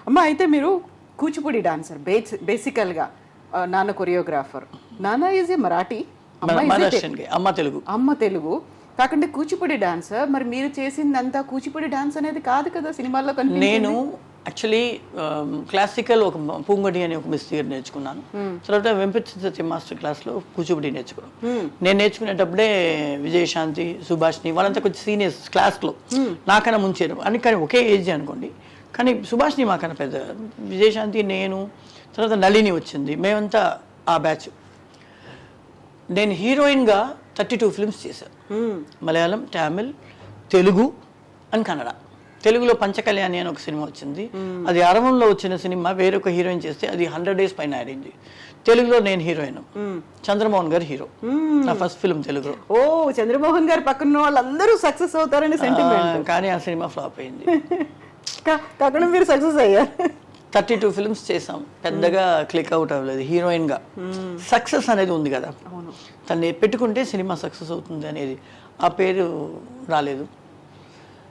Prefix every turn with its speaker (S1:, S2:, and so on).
S1: అమ్మ అయితే మీరు కూచిపూడి డాన్సర్ బేసికల్గా, నాన్న కొరియోగ్రాఫర్. నాన్న ఈజ్ ఏ మరాఠీ, అమ్మ తెలుగు. కాకుండా కూచిపూడి డాన్సర్. మరి మీరు చేసిందంతా కూచిపూడి డాన్స్ అనేది కాదు కదా సినిమాల్లో కనిపించేది.
S2: నేను యాక్చువల్లీ క్లాసికల్ ఒక పూంగడి అని ఒక మిస్ దగ్గర నేర్చుకున్నాను. తర్వాత వెంపతి సత్య మాస్టర్ క్లాస్లో కూచిపూడి నేర్చుకున్నాను. నేను నేర్చుకునేటప్పుడే విజయశాంతి, సుభాష్ని వాళ్ళంతా కొంచెం సీనియర్స్ క్లాస్లో నాకన్నా ముంచారు అని. కానీ ఒకే ఏజ్ అనుకోండి, కానీ సుభాష్ని మాకన్నా పెద్ద. విజయశాంతి, నేను, తర్వాత నళిని వచ్చింది, మేమంతా ఆ బ్యాచ్. నేను హీరోయిన్గా 32 ఫిల్మ్స్ చేశాను. మలయాళం, తమిళ్, తెలుగు అండ్ కన్నడ. తెలుగులో పంచకళ్యాణి అని ఒక సినిమా వచ్చింది, అది అరవంలో వచ్చిన సినిమా. వేరొక హీరోయిన్ చేస్తే అది 100 days పైన ఆడింది. తెలుగులో నేను హీరోయిన్, చంద్రమోహన్ గారు హీరో. నా ఫస్ట్ ఫిల్మ్ తెలుగులో.
S1: ఓ, చంద్రమోహన్ గారు పక్కన వాళ్ళందరూ సక్సెస్ అవుతారని సెంటిమెంట్.
S2: కానీ ఆ సినిమా ఫ్లాప్ అయింది.
S1: కాకుండా మీరు సక్సెస్ అయ్యారు.
S2: 32 ఫిల్మ్స్ చేసాం, పెద్దగా క్లిక్ అవుట్ అవ్వలేదు. హీరోయిన్గా సక్సెస్ అనేది ఉంది కదా, తను పెట్టుకుంటే సినిమా సక్సెస్ అవుతుంది అనేది, ఆ పేరు రాలేదు.